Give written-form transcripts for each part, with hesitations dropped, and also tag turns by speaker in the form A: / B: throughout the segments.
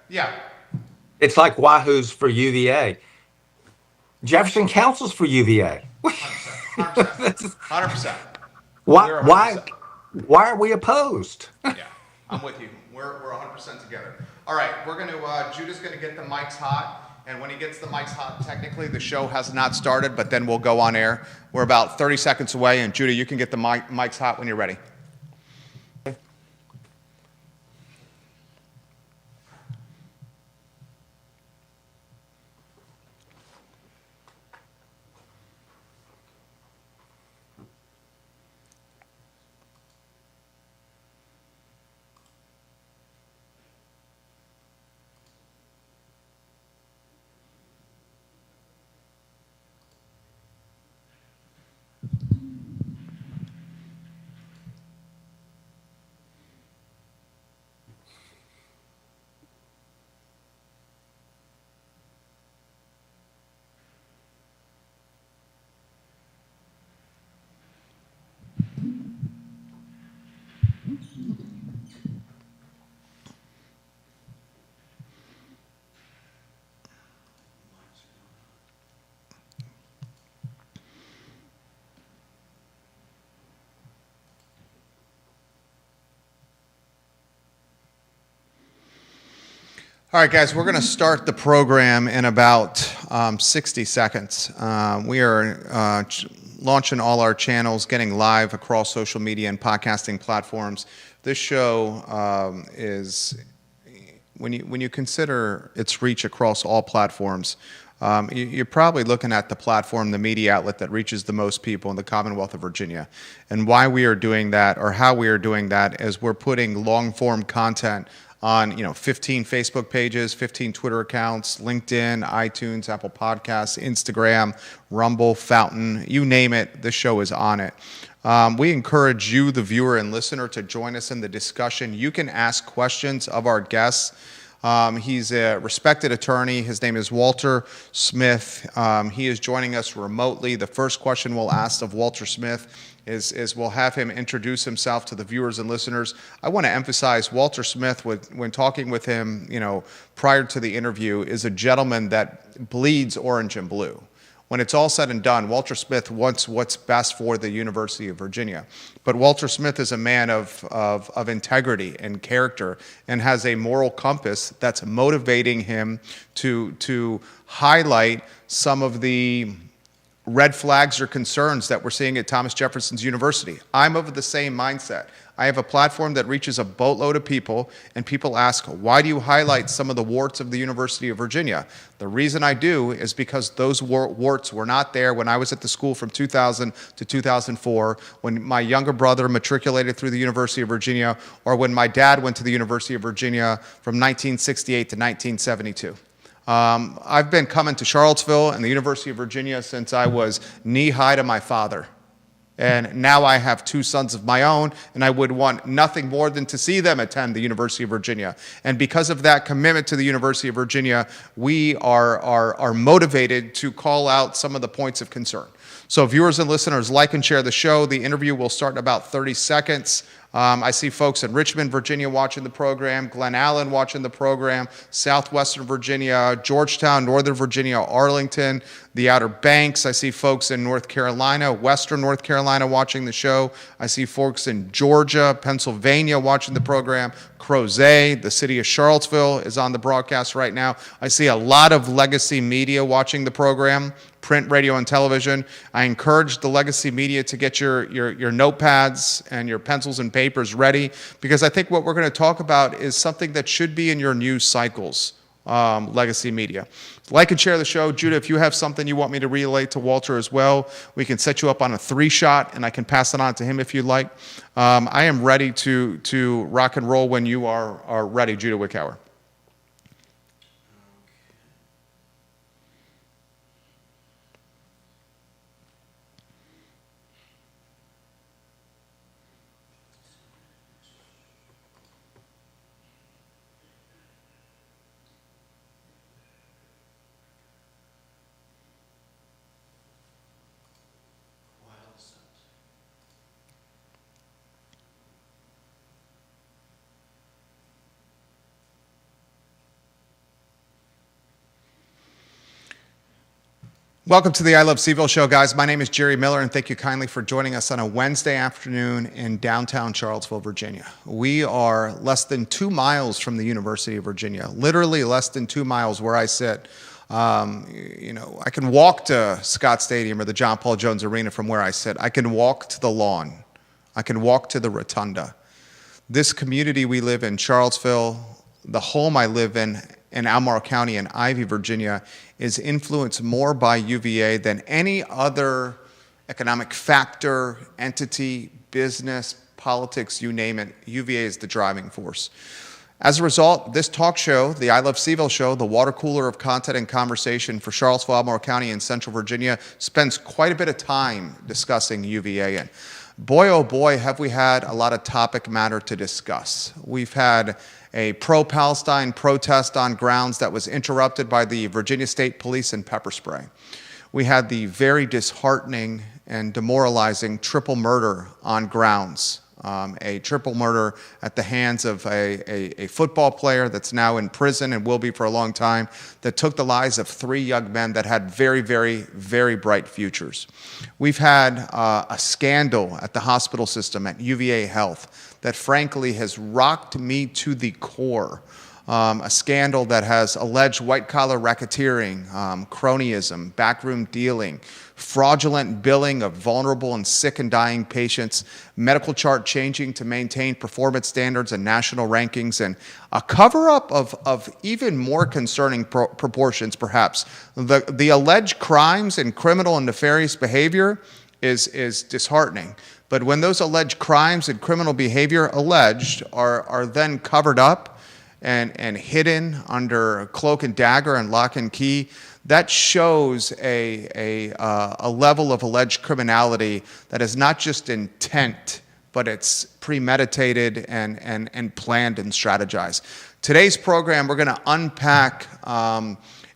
A: Yeah.
B: It's like Wahoo's for UVA. Jefferson Council's for UVA.
A: 100%. 100%. 100%.
B: why,
A: We're
B: why,
A: 100%.
B: why are we opposed?
A: Yeah, I'm with you. We're 100% together. All right, we're going to, Judah's going to get the mics hot. And when he gets the mics hot, technically the show has not started, but then we'll go on air. We're about 30 seconds away. And Judah, you can get the mics hot when you're ready. All right, guys, we're going to start the program in about 60 seconds. We are launching all our channels, getting live across social media and podcasting platforms. This show is, when you consider its reach across all platforms, you're probably looking at the platform, the media outlet that reaches the most people in the Commonwealth of Virginia. And why we are doing that, or how we are doing that, is we're putting long-form content on 15 Facebook pages, 15 Twitter accounts, LinkedIn, iTunes, Apple Podcasts, Instagram, Rumble, Fountain, you name it, the show is on it. We encourage you, the viewer and listener, to join us in the discussion. You can ask questions of our guests. He's a respected attorney. His name is Walter Smith. He is joining us remotely. The first question we'll ask of Walter Smith is we'll have him introduce himself to the viewers and listeners. I want to emphasize Walter Smith, when talking with him, prior to the interview, is a gentleman that bleeds orange and blue. When it's all said and done, Walter Smith wants what's best for the University of Virginia. But Walter Smith is a man of integrity and character and has a moral compass that's motivating him to highlight some of the red flags or concerns that we're seeing at Thomas Jefferson's University. I'm of the same mindset. I have a platform that reaches a boatload of people, and people ask, why do you highlight some of the warts of the University of Virginia? The reason I do is because those warts were not there when I was at the school from 2000 to 2004, when my younger brother matriculated through the University of Virginia, or when my dad went to the University of Virginia from 1968 to 1972. I've been coming to Charlottesville and the University of Virginia since I was knee-high to my father. And now I have two sons of my own, and I would want nothing more than to see them attend the University of Virginia. And because of that commitment to the University of Virginia, we are motivated to call out some of the points of concern. So viewers and listeners, like and share the show. The interview will start in about 30 seconds. I see folks in Richmond, Virginia watching the program, Glen Allen watching the program, Southwestern Virginia, Georgetown, Northern Virginia, Arlington, the Outer Banks. I see folks in North Carolina, Western North Carolina watching the show. I see folks in Georgia, Pennsylvania watching the program. Crozet, the city of Charlottesville, is on the broadcast right now. I see a lot of legacy media watching the program, print, radio, and television. I encourage the legacy media to get your notepads and your pencils and papers ready, because I think what we're going to talk about is something that should be in your news cycles, legacy media. Like and share the show. Judah, if you have something you want me to relay to Walter as well, we can set you up on a 3-shot, and I can pass it on to him if you'd like. I am ready to rock and roll when you are ready, Judah Wickhauer. Welcome to the I Love CVille show, guys. My name is Jerry Miller, and thank you kindly for joining us on a Wednesday afternoon in downtown Charlottesville, Virginia. We are less than 2 miles from the University of Virginia, literally less than 2 miles where I sit. I can walk to Scott Stadium or the John Paul Jones Arena from where I sit. I can walk to the lawn. I can walk to the rotunda. This community we live in, Charlottesville, the home I live in Albemarle County in Ivy, Virginia, is influenced more by UVA than any other economic factor, entity, business, politics, you name it. UVA is the driving force. As a result, this talk show, the I Love CVille show, the water cooler of content and conversation for Charlottesville, Albemarle County, and Central Virginia, spends quite a bit of time discussing UVA. And boy, oh boy, have we had a lot of topic matter to discuss. We've had a pro-Palestine protest on grounds that was interrupted by the Virginia State Police and pepper spray. We had the very disheartening and demoralizing triple murder on grounds. A triple murder at the hands of a football player that's now in prison and will be for a long time, that took the lives of 3 young men that had very, very, very bright futures. We've had a scandal at the hospital system at UVA Health that frankly has rocked me to the core. A scandal that has alleged white-collar racketeering, cronyism, backroom dealing, fraudulent billing of vulnerable and sick and dying patients, medical chart changing to maintain performance standards and national rankings, and a cover-up of even more concerning proportions, perhaps. The alleged crimes and criminal and nefarious behavior is disheartening. But when those alleged crimes and criminal behavior are then covered up and hidden under cloak and dagger and lock and key, that shows a level of alleged criminality that is not just intent, but it's premeditated and planned and strategized. Today's program, we're going to unpack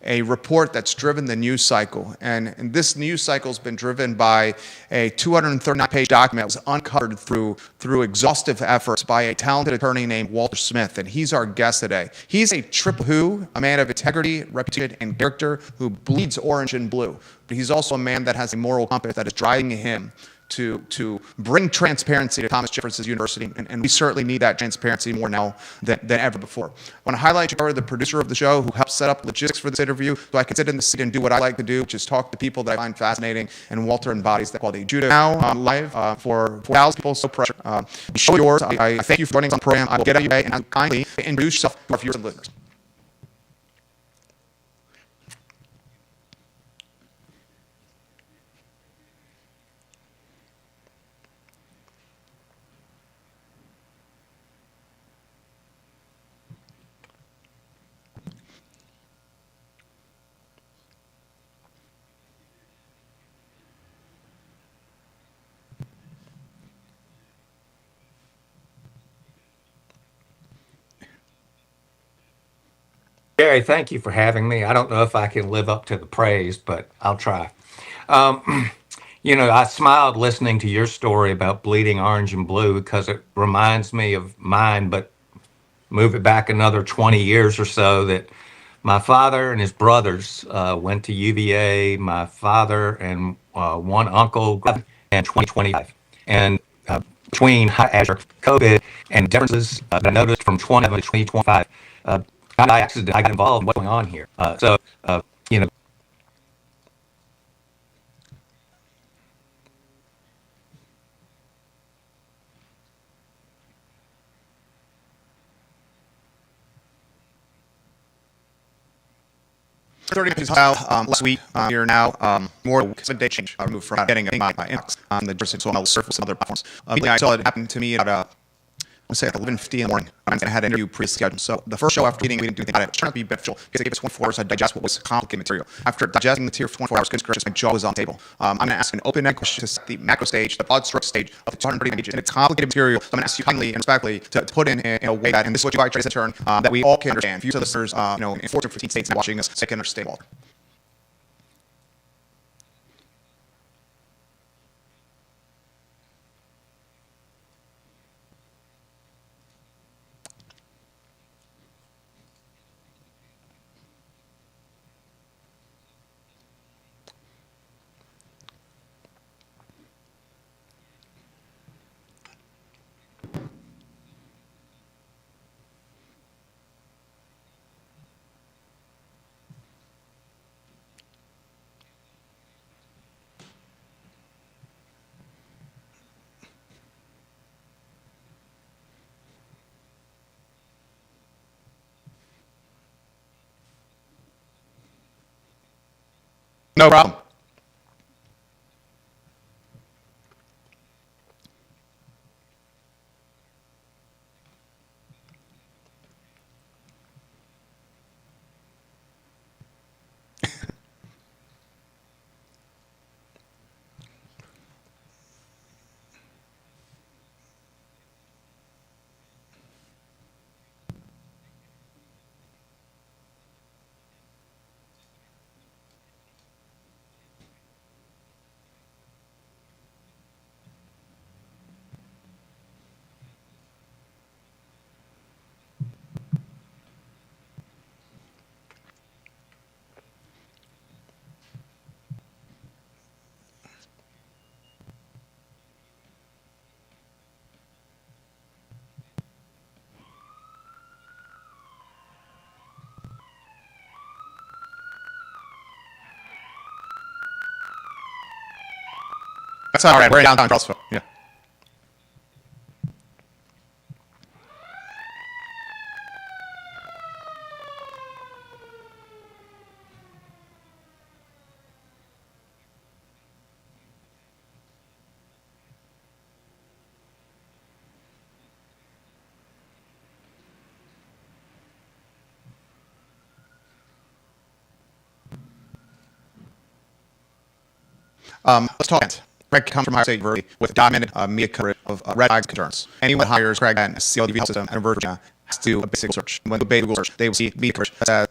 A: a report that's driven the news cycle. And this news cycle has been driven by a 239-page document that was uncovered through exhaustive efforts by a talented attorney named Walter Smith, and he's our guest today. He's a triple who, a man of integrity, reputation, and character who bleeds orange and blue. But he's also a man that has a moral compass that is driving him to bring transparency to Thomas Jefferson University, and we certainly need that transparency more now than ever before. I want to highlight you, the producer of the show, who helped set up logistics for this interview, so I can sit in the seat and do what I like to do, which is talk to people that I find fascinating, and Walter embodies that quality. Judah, now live for 4,000 people, so pressure. The show is yours. I thank you for joining us on the program. I will get out of your way and ask kindly to introduce yourself to our viewers and listeners.
B: Jerry, thank you for having me. I don't know if I can live up to the praise, but I'll try. I smiled listening to your story about bleeding orange and blue because it reminds me of mine, but move it back another 20 years or so, that my father and his brothers went to UVA. My father and one uncle in 2025. And between Azure, COVID, and differences that I noticed from 20 to 2025, by accident, I got involved in what's going on here. You know,
A: 30 minutes last week, here now, more than 7 day change removed from getting my inbox on the Jersey Soil Surface and other platforms. I saw it happen to me at I'll say at 11:50 in the morning. I had an interview pre-scheduled. So the first show after meeting, we didn't do anything about it. It turned out to be beneficial because it gave us 24 hours to digest what was complicated material. After digesting the material for 24 hours, goodness gracious, my jaw was on the table. I'm going to ask an open-ended question to set the macro stage, the broad stroke stage of the 230 pages. And it's complicated material. So I'm going to ask you kindly and respectfully to put in a way that, and this is what you try to turn, that we all can understand. For you listeners, in 14, 15 states watching us, so they can understand, Walter. No problem. That's all right. We're in downtown Charlottesville. Yeah. Let's talk. Craig comes from Ohio State University with documented media coverage of red flags concerns. Anyone that hires Craig and CLDV system in Virginia has to do a basic search. When they do a Google search, they will see media coverage that says